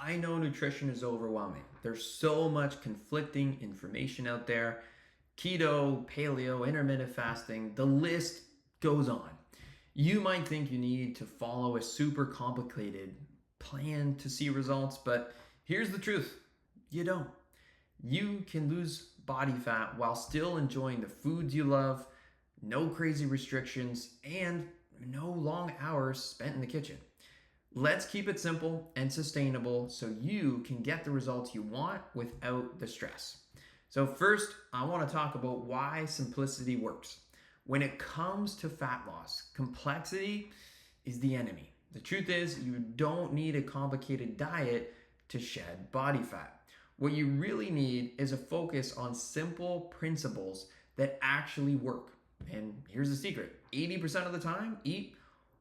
I know nutrition is overwhelming. There's so much conflicting information out there. Keto, paleo, intermittent fasting, the list goes on. You might think you need to follow a super complicated plan to see results, but here's the truth: you don't. You can lose body fat while still enjoying the foods you love, no crazy restrictions, and no long hours spent in the kitchen. Let's keep it simple and sustainable so you can get the results you want without the stress. So, first, I want to talk about why simplicity works. When it comes to fat loss, complexity is the enemy. The truth is, you don't need a complicated diet to shed body fat. What you really need is a focus on simple principles that actually work. And here's the secret: 80% of the time, eat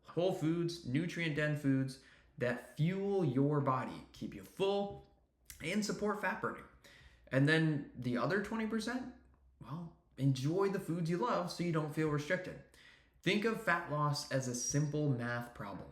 whole foods, nutrient dense foods that fuel your body, keep you full, and support fat burning. And then the other 20%, well, enjoy the foods you love so you don't feel restricted. Think of fat loss as a simple math problem.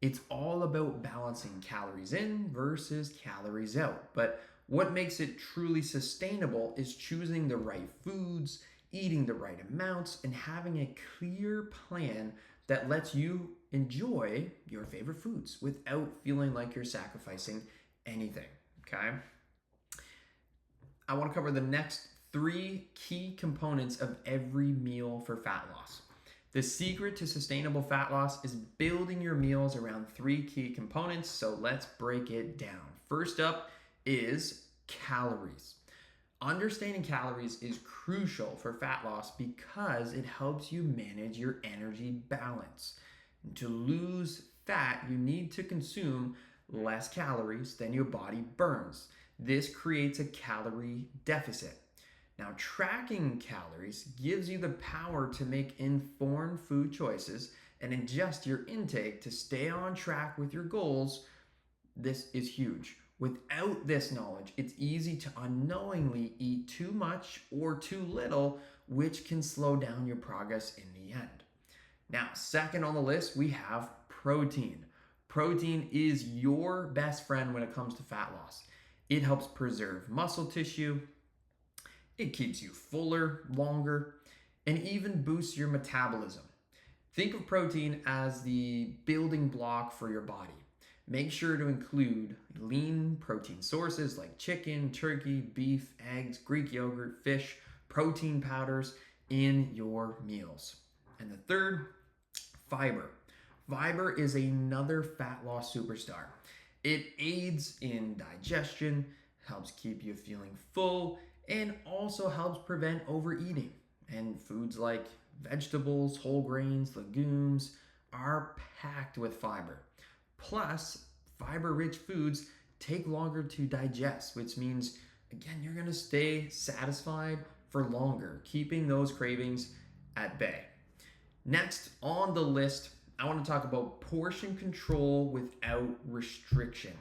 It's all about balancing calories in versus calories out. But what makes it truly sustainable is choosing the right foods, eating the right amounts, and having a clear plan that lets you enjoy your favorite foods without feeling like you're sacrificing anything, okay? I want to cover the next 3 key components of every meal for fat loss. The secret to sustainable fat loss is building your meals around 3 key components, so let's break it down. First up is calories. Understanding calories is crucial for fat loss because it helps you manage your energy balance. To lose fat, you need to consume less calories than your body burns. This creates a calorie deficit. Now, tracking calories gives you the power to make informed food choices and adjust your intake to stay on track with your goals. This is huge. Without this knowledge, it's easy to unknowingly eat too much or too little, which can slow down your progress in the end. Now, second on the list, we have protein. Protein is your best friend when it comes to fat loss. It helps preserve muscle tissue, it keeps you fuller longer, and even boosts your metabolism. Think of protein as the building block for your body. Make sure to include lean protein sources like chicken, turkey, beef, eggs, Greek yogurt, fish, protein powders in your meals. And the third, fiber. Fiber is another fat loss superstar. It aids in digestion, helps keep you feeling full, and also helps prevent overeating. And foods like vegetables, whole grains, legumes are packed with fiber. Plus, fiber-rich foods take longer to digest, which means, again, you're gonna stay satisfied for longer, keeping those cravings at bay. Next on the list, I want to talk about portion control without restriction.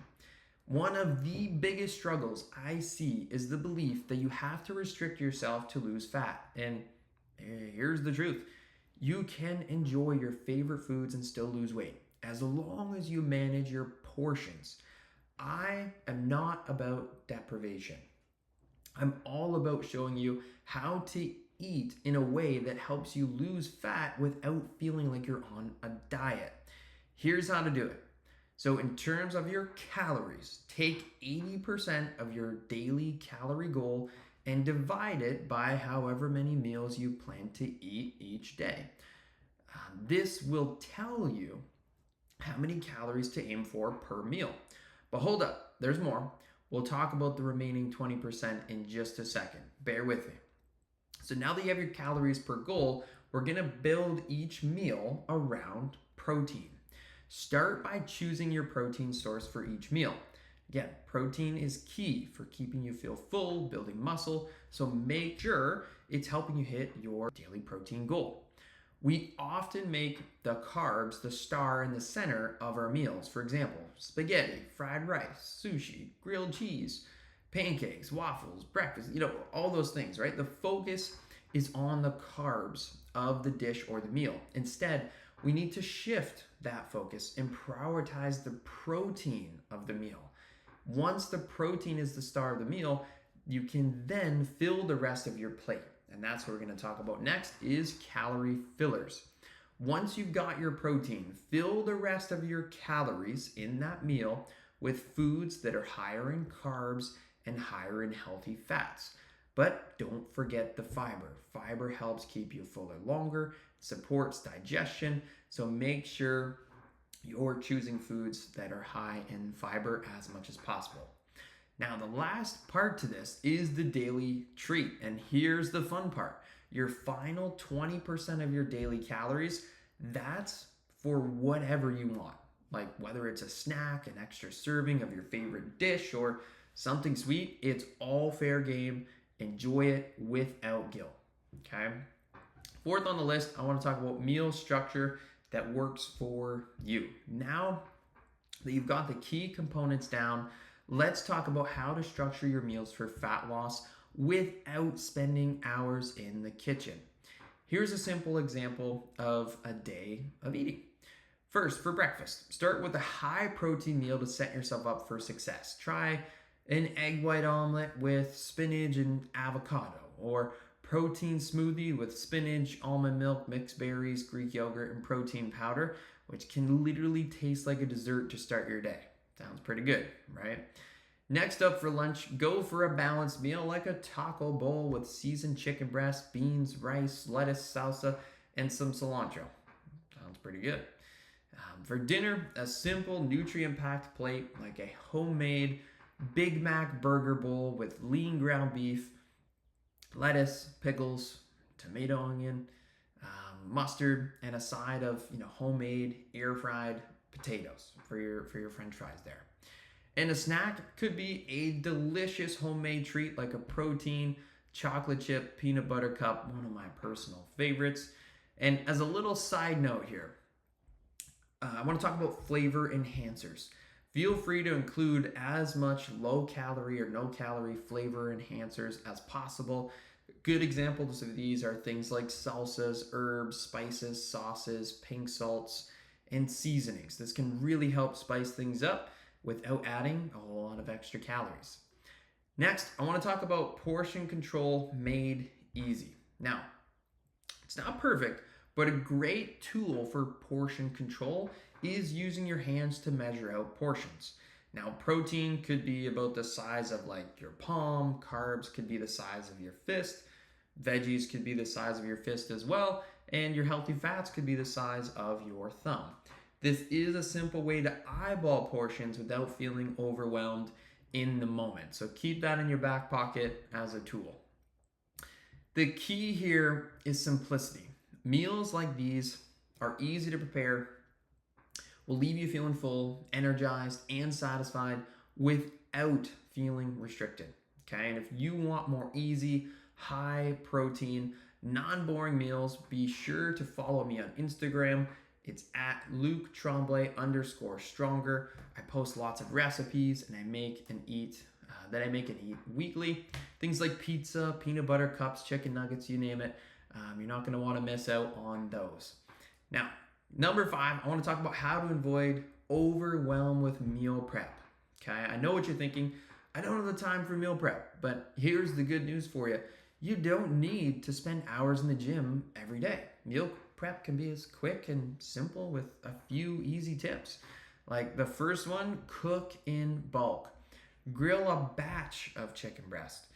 One of the biggest struggles I see is the belief that you have to restrict yourself to lose fat. And here's the truth: you can enjoy your favorite foods and still lose weight as long as you manage your portions. I am not about deprivation. I'm all about showing you how to eat in a way that helps you lose fat without feeling like you're on a diet. Here's how to do it. So in terms of your calories, take 80% of your daily calorie goal and divide it by however many meals you plan to eat each day. This will tell you how many calories to aim for per meal. But hold up, there's more. We'll talk about the remaining 20% in just a second. Bear with me. So now that you have your calories per goal, we're gonna build each meal around protein. Start by choosing your protein source for each meal. Again, protein is key for keeping you feel full, building muscle, so make sure it's helping you hit your daily protein goal. We often make the carbs the star in the center of our meals. For example, spaghetti, fried rice, sushi, grilled cheese, pancakes, waffles, breakfast, all those things, right? The focus is on the carbs of the dish or the meal. Instead, we need to shift that focus and prioritize the protein of the meal. Once the protein is the star of the meal, you can then fill the rest of your plate. And that's what we're going to talk about next is calorie fillers. Once you've got your protein, fill the rest of your calories in that meal with foods that are higher in carbs and higher in healthy fats. But don't forget the fiber. Fiber helps keep you fuller longer, supports digestion, so make sure you're choosing foods that are high in fiber as much as possible. Now, the last part to this is the daily treat, and here's the fun part. Your final 20% of your daily calories, that's for whatever you want. Like whether it's a snack, an extra serving of your favorite dish, or something sweet, it's all fair game. Enjoy it without guilt, okay? Fourth on the list, I want to talk about meal structure that works for you. Now that you've got the key components down, let's talk about how to structure your meals for fat loss without spending hours in the kitchen. Here's a simple example of a day of eating. First, for breakfast, start with a high protein meal to set yourself up for success. Try an egg white omelet with spinach and avocado, or protein smoothie with spinach, almond milk, mixed berries, Greek yogurt, and protein powder, which can literally taste like a dessert to start your day. Sounds pretty good, right? Next up for lunch, go for a balanced meal like a taco bowl with seasoned chicken breast, beans, rice, lettuce, salsa, and some cilantro. Sounds pretty good. For dinner, a simple nutrient-packed plate like a homemade Big Mac burger bowl with lean ground beef, lettuce, pickles, tomato, onion, mustard, and a side of homemade air-fried potatoes for your French fries there. And a snack could be a delicious homemade treat like a protein chocolate chip peanut butter cup, one of my personal favorites. And as a little side note here, I want to talk about flavor enhancers. Feel free to include as much low calorie or no calorie flavor enhancers as possible. Good examples of these are things like salsas, herbs, spices, sauces, pink salts, and seasonings. This can really help spice things up without adding a whole lot of extra calories. Next, I want to talk about portion control made easy. Now, it's not perfect, but a great tool for portion control is using your hands to measure out portions. Now, protein could be about the size of like your palm, carbs could be the size of your fist, veggies could be the size of your fist as well, and your healthy fats could be the size of your thumb. This is a simple way to eyeball portions without feeling overwhelmed in the moment. So keep that in your back pocket as a tool. The key here is simplicity. Meals like these are easy to prepare, will leave you feeling full, energized, and satisfied without feeling restricted. Okay, and if you want more easy, high protein, non-boring meals, be sure to follow me on Instagram. It's at LukeTremblay_stronger. I post lots of recipes and I make and eat weekly. Things like pizza, peanut butter cups, chicken nuggets, you name it. You're not going to want to miss out on those. Now, number 5, I want to talk about how to avoid overwhelm with meal prep. Okay, I know what you're thinking. I don't have the time for meal prep, but here's the good news for you. You don't need to spend hours in the gym every day. Meal prep can be as quick and simple with a few easy tips. Like the first one, cook in bulk. Grill a batch of chicken breast.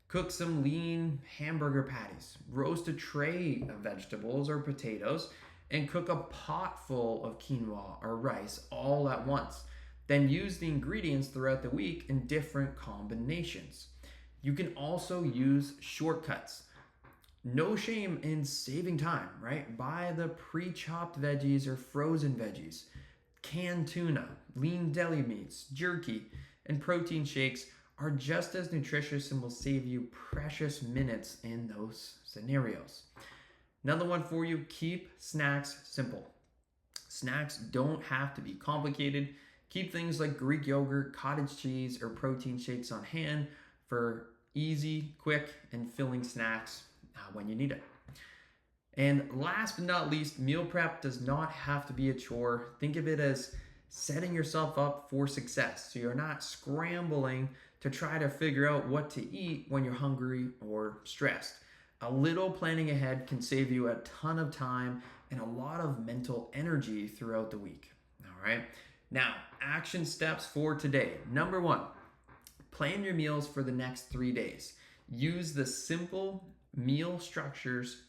Cook some lean hamburger patties. Roast a tray of vegetables or potatoes and cook a pot full of quinoa or rice all at once. Then use the ingredients throughout the week in different combinations. You can also use shortcuts. No shame in saving time, right? Buy the pre-chopped veggies or frozen veggies, canned tuna, lean deli meats, jerky, and protein shakes are just as nutritious and will save you precious minutes in those scenarios. Another one for you, keep snacks simple. Snacks don't have to be complicated. Keep things like Greek yogurt, cottage cheese, or protein shakes on hand for easy, quick, and filling snacks when you need it. And last but not least, meal prep does not have to be a chore. Think of it as setting yourself up for success so you're not scrambling to try to figure out what to eat when you're hungry or stressed. A little planning ahead can save you a ton of time and a lot of mental energy throughout the week. All right. Now, action steps for today. Number one, plan your meals for the next 3 days. Use the simple meal structures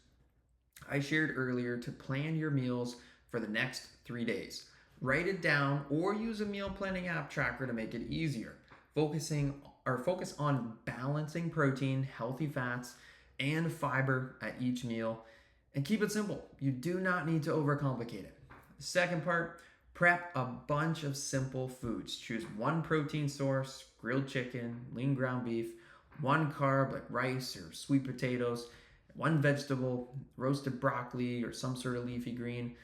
I shared earlier to plan your meals for the next 3 days. Write it down or use a meal planning app tracker to make it easier. Focus on balancing protein, healthy fats, and fiber at each meal, and keep it simple. You do not need to overcomplicate it. The second part, prep a bunch of simple foods. Choose one protein source, grilled chicken, lean ground beef, one carb like rice or sweet potatoes, one vegetable, roasted broccoli or some sort of leafy green,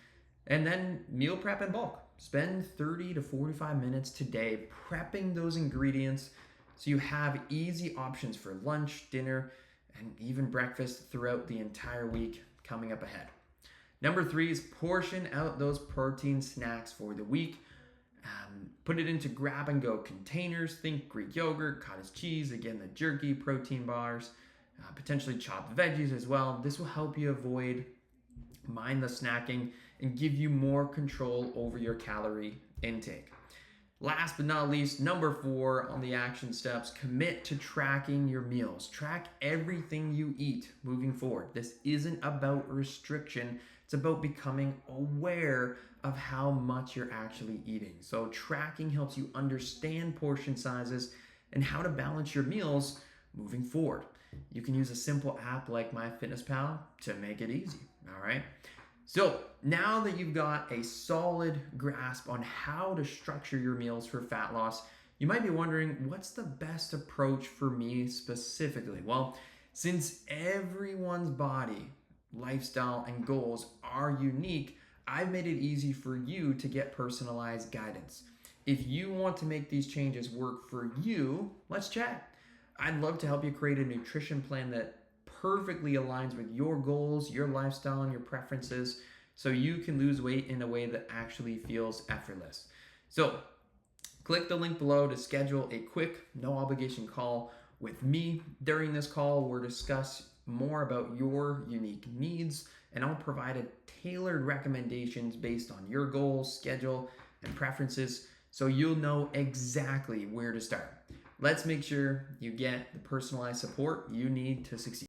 and then meal prep in bulk. Spend 30 to 45 minutes today prepping those ingredients so you have easy options for lunch, dinner, and even breakfast throughout the entire week coming up ahead. Number three is portion out those protein snacks for the week. Put it into grab and go containers. Think Greek yogurt, cottage cheese, again, the jerky, protein bars, potentially chopped veggies as well. This will help you avoid mindless snacking and give you more control over your calorie intake. Last but not least, number four on the action steps, commit to tracking your meals. Track everything you eat moving forward. This isn't about restriction. It's about becoming aware of how much you're actually eating. So tracking helps you understand portion sizes and how to balance your meals moving forward. You can use a simple app like MyFitnessPal to make it easy, all right? So now that you've got a solid grasp on how to structure your meals for fat loss, you might be wondering, what's the best approach for me specifically? Well, since everyone's body, lifestyle, and goals are unique, I've made it easy for you to get personalized guidance. If you want to make these changes work for you, let's chat. I'd love to help you create a nutrition plan that perfectly aligns with your goals, your lifestyle, and your preferences so you can lose weight in a way that actually feels effortless. So click the link below to schedule a quick, no obligation call with me. During this call, we'll discuss more about your unique needs, and I'll provide a tailored recommendations based on your goals, schedule, and preferences so you'll know exactly where to start. Let's make sure you get the personalized support you need to succeed.